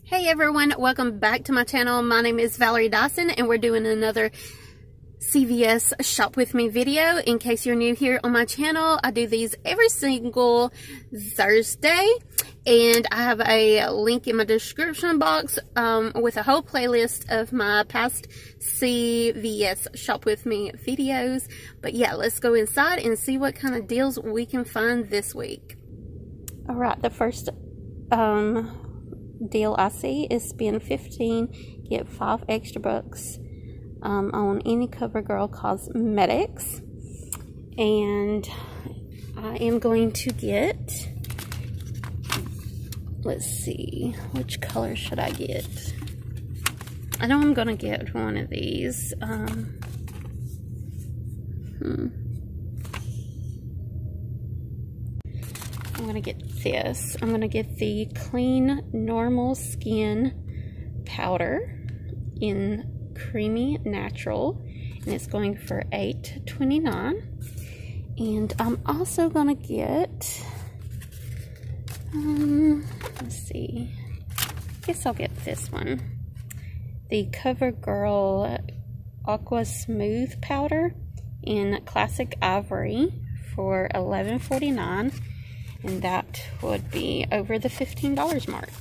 Hey everyone, welcome back to my channel. My name is Valerie Dison and we're doing another CVS Shop With Me video. In case you're new here on my channel, I do these every single Thursday, and I have a link in my description box with a whole playlist of my past CVS Shop With Me videos. But yeah, let's go inside and see what kind of deals we can find this week. Alright, the first deal I see is spend $15, get 5 extra bucks on any Covergirl cosmetics, and I am going to get, let's see, which color should I get? I know I'm gonna get one of these. I'm gonna get this. I'm gonna get the Clean Normal Skin Powder in Creamy Natural, and it's going for $8.29. And I'm also gonna get, let's see, I guess I'll get this one, the Covergirl Aqua Smooth Powder in Classic Ivory for $11.49. And that would be over the $15 mark.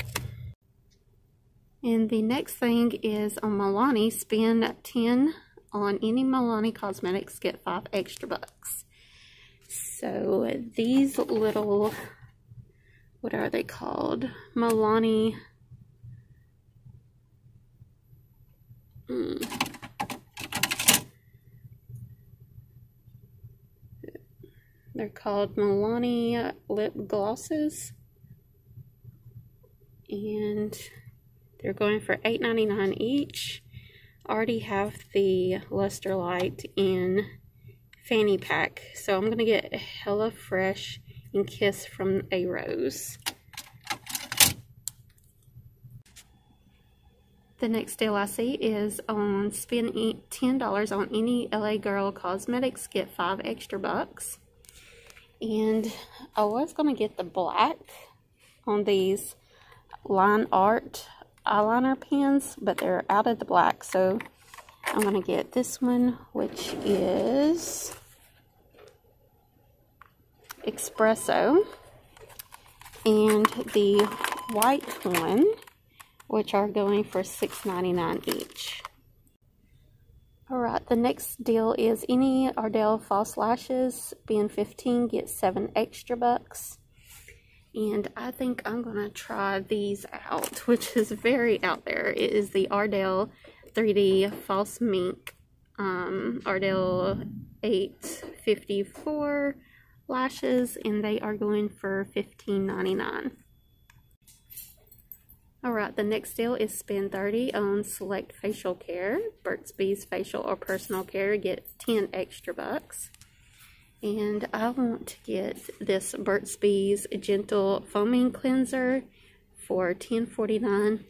And the next thing is on Milani. Spend 10 on any Milani cosmetics, get 5 extra bucks. So these little, what are they called? Milani. They're called Milani lip glosses, and they're going for $8.99 each. Already have the Luster Light in fanny pack, so I'm gonna get Hella Fresh and Kiss from A Rose. The next deal I see is on spend $10 on any LA Girl cosmetics, get 5 extra bucks. And I was going to get the black on these line art eyeliner pens, but they're out of the black, so I'm going to get this one, which is Espresso, and the white one, which are going for $6.99 each. Alright, the next deal is any Ardell false lashes, spend 15, get 7 extra bucks. And I think I'm going to try these out, which is very out there. It is the Ardell 3D False Mink Ardell 854 lashes, and they are going for $15.99. Alright, the next deal is spend 30 on select facial care. Burt's Bees facial or personal care, get 10 extra bucks. And I want to get this Burt's Bees Gentle Foaming Cleanser for $10.49.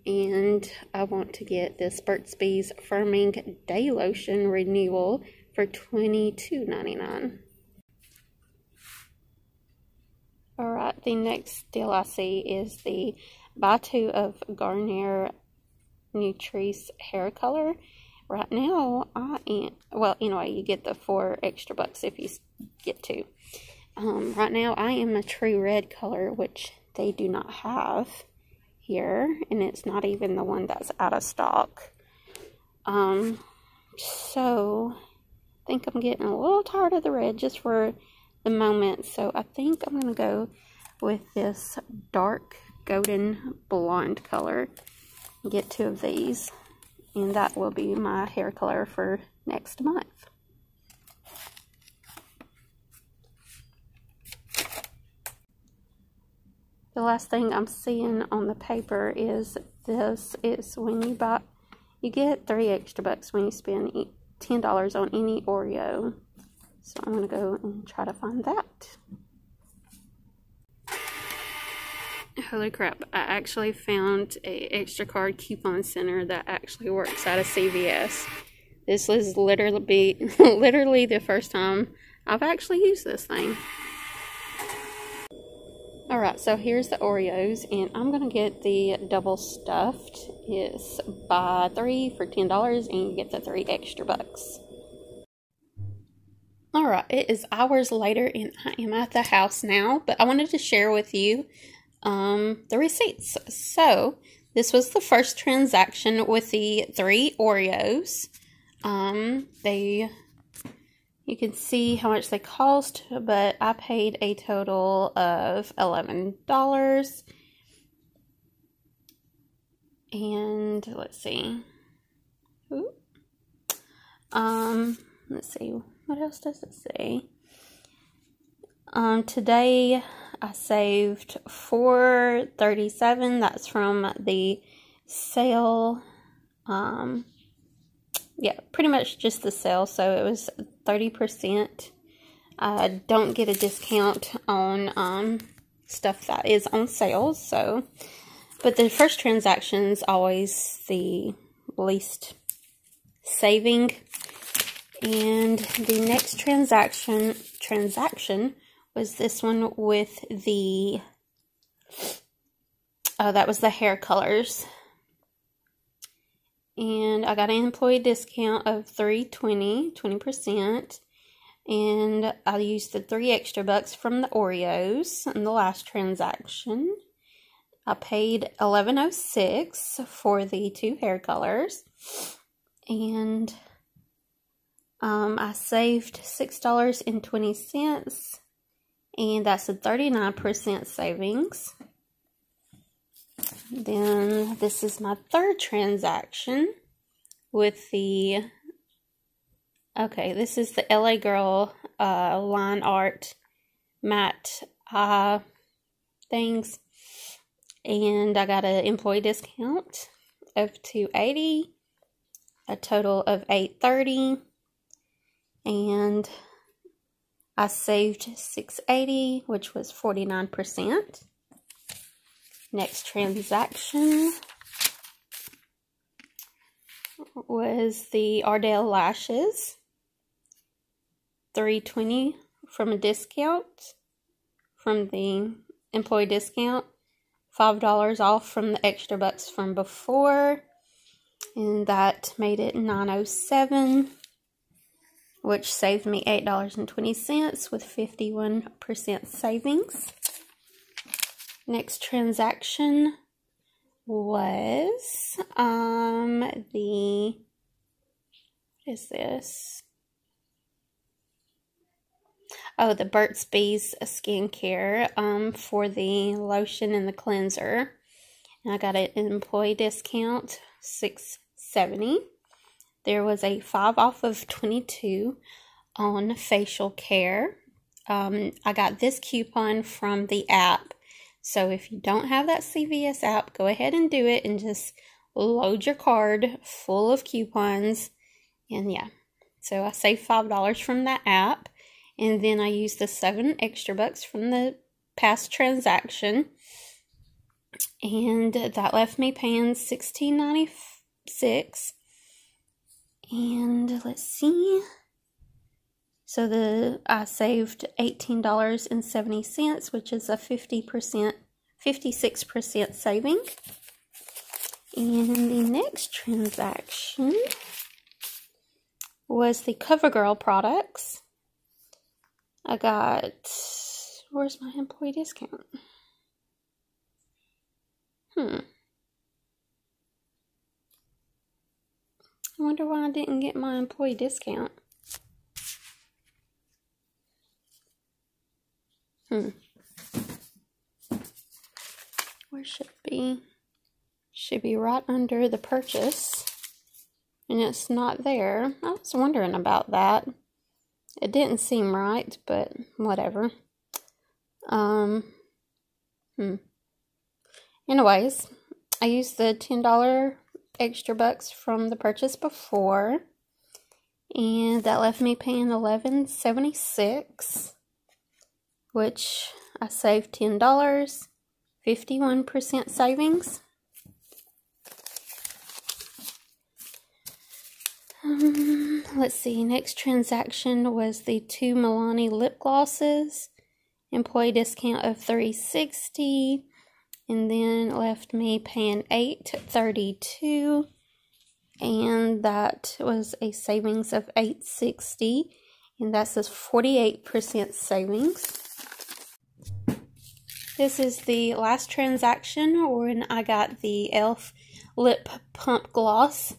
And I want to get this Burt's Bees Firming Day Lotion Renewal for $22.99. Alright, the next deal I see is the buy 2 of Garnier Nutrice hair color. Right now, well, anyway, you get the 4 extra bucks if you get 2. Right now, I am a true red color, which they do not have here, and it's not even the one that's out of stock. So, I think I'm getting a little tired of the red just for the moment, so I think I'm going to go with this dark golden blonde color. Get 2 of these, and that will be my hair color for next month. The last thing I'm seeing on the paper is this. It's when you buy, you get 3 extra bucks when you spend $10 on any Oreo. So I'm going to go and try to find that. Holy crap, I actually found a extra card coupon center that actually works out of CVS. This is literally the first time I've actually used this thing. Alright, so here's the Oreos, and I'm going to get the double stuffed. It's buy 3 for $10, and you get the 3 extra bucks. Alright, it is hours later, and I am at the house now, but I wanted to share with you the receipts. So, this was the first transaction with the 3 Oreos. You can see how much they cost, but I paid a total of $11. And let's see. Let's see. What else does it say? Today I saved $4.37. That's from the sale. Yeah, pretty much just the sale, so it was 30%. I don't get a discount on stuff that is on sale, so, but the first transaction's always the least saving. And the next transaction was this one with the, that was the hair colors. And I got an employee discount of $3.20, 20%. And I used the 3 extra bucks from the Oreos in the last transaction. I paid $11.06 for the 2 hair colors. And I saved $6.20. And that's a 39% savings. Then this is my third transaction with the, okay, this is the LA Girl line art matte things. And I got an employee discount of $2.80, a total of $8.30, and I saved $6.80, which was 49%. Next transaction was the Ardell lashes, $3.20 from a discount, from the employee discount, $5 off from the extra bucks from before, and that made it $9.07, which saved me $8.20 with 51% savings. Next transaction was what is this? Oh, the Burt's Bees skincare for the lotion and the cleanser. And I got an employee discount, $6.70. There was a 5 off of 22 on facial care. I got this coupon from the app. So if you don't have that CVS app, go ahead and do it and just load your card full of coupons. And yeah, so I saved $5 from that app. And then I used the 7 extra bucks from the past transaction. And that left me paying $16.96. And let's see. So I saved $18.70, which is a 56% saving. And the next transaction was the Covergirl products. I got, where's my employee discount? I wonder why I didn't get my employee discount. Where should it be? Should be right under the purchase. And it's not there. I was wondering about that. It didn't seem right, but whatever. Anyways, I used the $10 extra bucks from the purchase before. And that left me paying $11.76. Which I saved $10, 51% savings. Let's see, next transaction was the 2 Milani lip glosses. employee discount of $360, and then left me paying $832, and that was a savings of $860, and that says 48% savings. This is the last transaction when I got the e.l.f. lip pump gloss.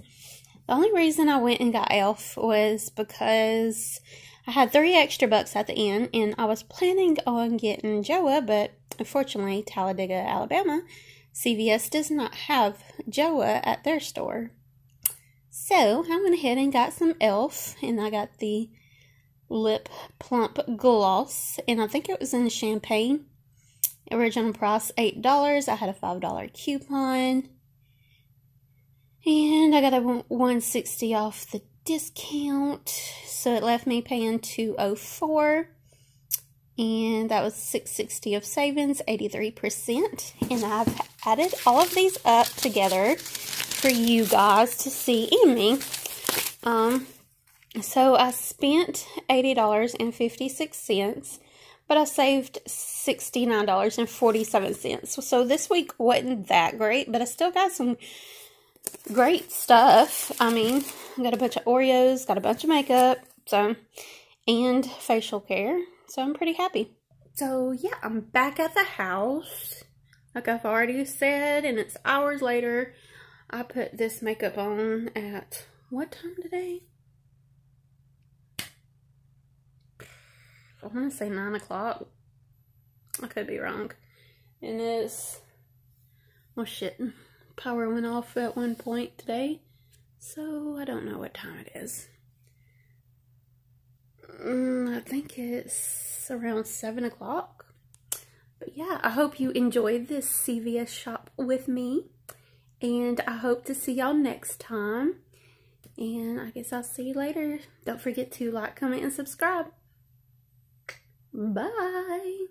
The only reason I went and got e.l.f. was because I had $3 extra at the end, and I was planning on getting JOA, but unfortunately, Talladega, Alabama, CVS does not have JOA at their store. So I went ahead and got some e.l.f. and I got the lip plump gloss, and I think it was in champagne. Original price $8. I had a $5 coupon, and I got a $160 off the discount, so it left me paying $204, and that was $660 of savings, 83%. And I've added all of these up together for you guys to see in me. So I spent $80.56, but I saved $69.47. So this week wasn't that great, but I still got some great stuff. I mean, I got a bunch of Oreos, got a bunch of makeup, and facial care. So I'm pretty happy. So yeah, I'm back at the house, like I've already said, and it's hours later. I put this makeup on at what time today? I want to say 9 o'clock. I could be wrong. And it's, well shit, power went off at one point today, so I don't know what time it is. I think it's around 7 o'clock. But yeah, I hope you enjoyed this CVS shop with me, and I hope to see y'all next time. And I guess I'll see you later. Don't forget to like, comment, and subscribe. Bye.